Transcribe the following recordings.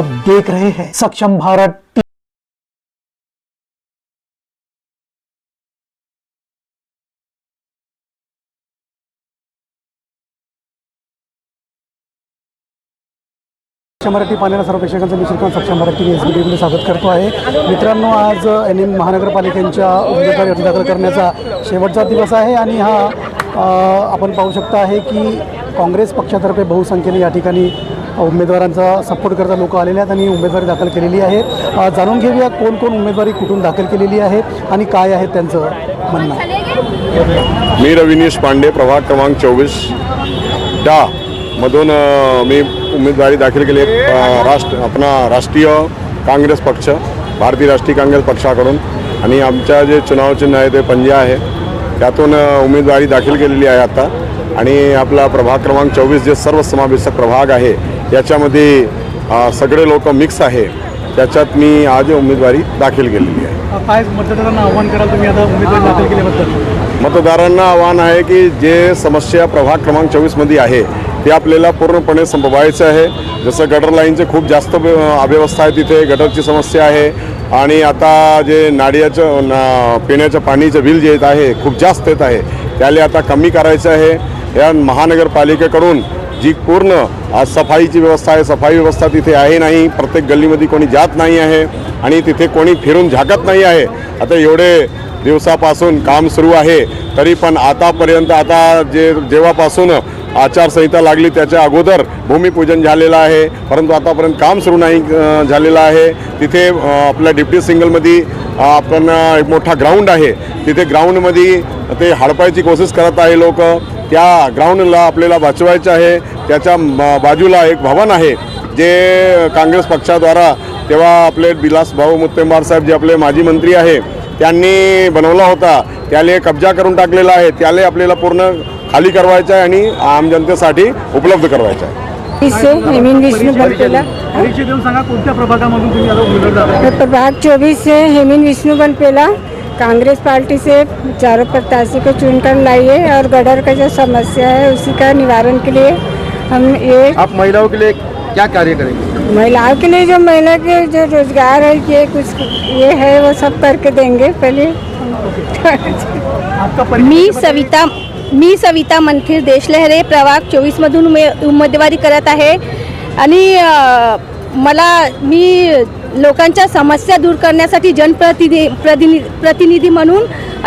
आप देख रहे हैं सक्षम भारत। मराठी पाहणाऱ्या सर्व प्रेक्षकांचं मी श्रीकांत सक्षम मराठी SBTमध्ये स्वागत करतो आहे। मित्रांनो, आज NM महानगरपालिकेच्या उमेदवारी अर्ज दाखल करण्याचा शेवटचा दिवस आहे आणि हा आपण पाहू शकता आहे की काँग्रेस पक्षातर्फे बहुसंख्येने या ठिकाणी उमेदवारांचा सपोर्ट करता लोक आलेले आहेत आणि उमेदवारी दाखल केलेली आहे। जाणून घेऊया कोण कोण उमेदवारी कुठून दाखल केलेली आहे आणि काय आहे त्यांचं म्हणणं। मी रविनीश पांडे, प्रभाग क्रमांक 24 डा मधून मी उमेदवारी दाखल केली राष्ट्रीय काँग्रेस पक्ष, भारतीय राष्ट्रीय काँग्रेस पक्षाकडून, आणि आमच्या जे चुनाव चिन्ह आहे ते पंजा आहे, त्यातून उमेदवारी दाखल केलेली आहे आता। आणि आपला प्रभाग क्रमांक 24 जे सर्वसमावेशक प्रभाग आहे याच्यामध्ये सगळे लोक मिक्स आहे, त्याच्यात मी आज उमेदवारी दाखल केलेली आहे। काय मतदारांना आव्हान कराल तुम्ही आता उमेदवारी दाखल केल्याबद्दल? मतदारांना आव्हान आहे की जे समस्या प्रभाग क्रमांक 24 मध्ये आहे ते आपल्याला पूर्णपणे संपवायचं आहे। जसं गटर लाईनचे खूप जास्त अव्यवस्था आहे, तिथे गटरची समस्या आहे, आणि आता जे नाडियाचं पिण्याच्या पाणीचं बिल जे येत आहे खूप जास्त येत आहे, त्याला आता कमी करायचं आहे। या महानगरपालिकेकडून जी पूर्ण सफाईची व्यवस्था आहे, सफाई व्यवस्था तिथे आहे नाही, प्रत्येक गल्लीमध्ये कोणी जात नाही आहे आणि तिथे कोणी फिरून झाकत नाही आहे। आता एवढे दिवसापासून काम सुरू आहे तरी पण आतापर्यंत जेव्हापासून आचारसंहिता लागली त्याच्या अगोदर भूमिपूजन झालेलं आहे, परंतु आतापर्यंत काम सुरू नाही झालेलं आहे। तिथे आपल्या डिप्टी सिंगलमध्ये आपण एक मोठा ग्राउंड आहे, तिथे ग्राउंडमध्ये ते हडपायची कोशिश करत आहे लोक, त्या ग्राउंडला आपल्याला वाचवायचं आहे। त्याच्या बाजूला एक भवन आहे जे काँग्रेस पक्षाद्वारा तेव्हा आपले विलास भाऊ मुत्तेमवार साहेब जे आपले माजी मंत्री आहे त्यांनी बनवला होता, त्याला कब्जा करून टाकलेला आहे, त्याला आपल्याला पूर्ण खाली करवायचं आहे आणि आम जनतेसाठी उपलब्ध करवायचं आहे। हेमिन विष्णु बनपेला, परिचय देऊन सांगा कोणत्या प्रभागामधून तुम्ही आता उमेदवार दाखल? प्रभाग 24 से हेमिन विष्णु बनपेला। कांग्रेस पार्टी से चारों प्रत्याशी को चुनकर लाई है और गटर का जो समस्या है उसी का निवारण के लिए हम ये। आप महिलाओं के लिए क्या कार्य करेंगे? महिलाओं के लिए जो महिला के जो रोजगार है ये कुछ ये है वो सब करके देंगे पहले। आपका मी सविता मंथिर देशलहरे प्रभाग 24 मधून उमेदवारी करत आहे आणि मी लोकांच्या समस्या दूर करण्यासाठी जनप्रतिनिधी म्हणून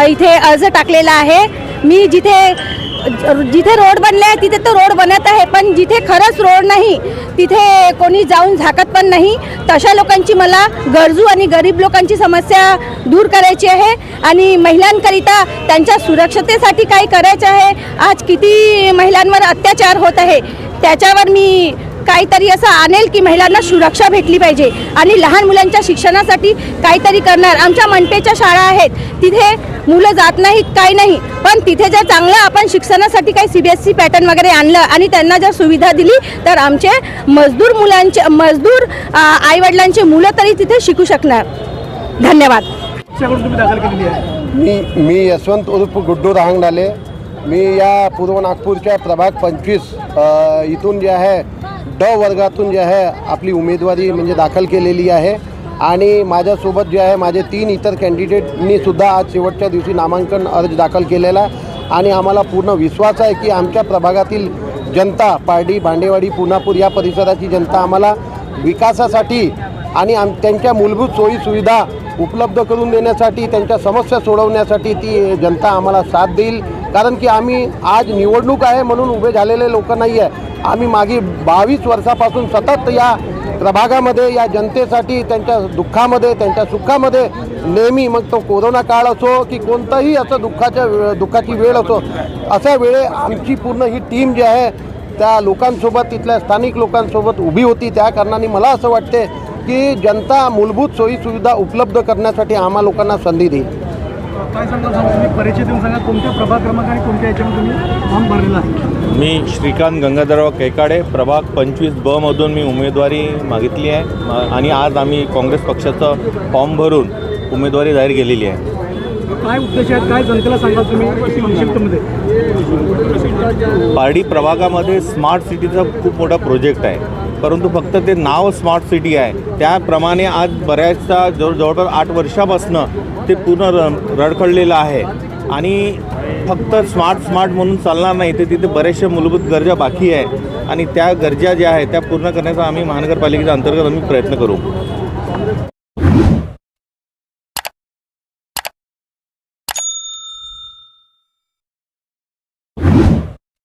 इथे अर्ज टाकलेला आहे। मी जिथे रोड बनले आहे तिथे तो रोड बनत आहे, पण जिथे खरंच रोड नाही तिथे कोणी जाऊन झाकत पण नाही। तशा लोकांची मला गरजू आणि गरीब लोकांची समस्या दूर करायची आहे आणि महिलांकरिता त्यांच्या सुरक्षतेसाठी काय करायचं आहे। आज किती महिलांवर अत्याचार होत आहे, त्याच्यावर मी काहीतरी असं आणेल की महिलांना सुरक्षा भेटली पाहिजे आणि लहान मुलांच्या शिक्षणासाठी काहीतरी करणार। आमच्या मनपेच्या शाळा आहेत तिथे मुलं जात नाहीत, काही नाही, पण तिथे जर चांगलं आपण शिक्षणासाठी काही CBSE पॅटर्न वगैरे आणलं आणि त्यांना जर सुविधा दिली तर आमचे मजदूर आईवडिलांचे मुलं तरी तिथे शिकू शकणार। धन्यवाद। तुम्ही दाखल केलेली आहे? मी यशवंत उर्फ गुड्डू राहंगडाले, मी या पूर्व नागपूरच्या प्रभाग 25 इथून जे आहे ड वर्गातून जे आहे आपली उमेदवारी म्हणजे दाखल केलेली आहे। आणि माझ्यासोबत जे आहे माझे 3 इतर कॅन्डिडेटनी सुद्धा आज शेवटच्या दिवशी नामांकन अर्ज दाखल केलेला, आणि आम्हाला पूर्ण विश्वास आहे की आमच्या प्रभागातील जनता, पारडी, भांडेवाडी, पुनापूर या परिसराची जनता आम्हाला विकासासाठी आणि त्यांच्या मूलभूत सोयीसुविधा उपलब्ध करून देण्यासाठी, त्यांच्या समस्या सोडवण्यासाठी ती जनता आम्हाला साथ देईल। कारण की आम्ही आज निवडणूक आहे म्हणून उभे झालेले लोक नाही आहे, आम्ही मागे 22 वर्षापासून सतत या प्रभागामध्ये या जनतेसाठी त्यांच्या दुःखामध्ये त्यांच्या सुखामध्ये नेहमी, मग तो कोरोना काळ असो की कोणताही असं दुःखाची वेळ असो, अशा वेळे आमची पूर्ण ही टीम जी आहे त्या लोकांसोबत, तिथल्या स्थानिक लोकांसोबत उभी होती। त्या कारणाने मला असं वाटते की जनता मूलभूत सोयीसुविधा उपलब्ध करण्यासाठी आम्हा लोकांना संधी देईल। काय सांगाल तुम्ही? परिचय देऊन सांगा कोणत्या प्रभाग क्रमांक आणि कोणत्या याच्यामध्ये तुम्ही फॉर्म भरलेला आहे? मी श्रीकांत गंगाधरराव कैकाडे, प्रभाग 25 मधून मी उमेदवारी मागितली आहे आणि आज आम्ही काँग्रेस पक्षाचं फॉर्म भरून उमेदवारी जाहीर केलेली आहे। काय उद्देश आहेत, काय जनतेला सांगाल तुम्ही संक्षिप्तमध्ये? पारडी प्रभागामध्ये स्मार्ट सिटीचा खूप मोठा प्रोजेक्ट आहे परंतु फक्त ते नाव स्मार्ट सिटी आहे. त्याप्रमाणे आज बऱ्याचशा जवळपास 8 वर्षापासनं ते पूर्ण रडखडलेलं आहे आणि फक्त स्मार्ट म्हणून चालणार नाही. ते तिथे बऱ्याचशा मूलभूत गरजा बाकी आहे आणि त्या गरजा ज्या आहेत त्या पूर्ण करण्याचा आम्ही महानगरपालिकेच्या अंतर्गत आम्ही प्रयत्न करू.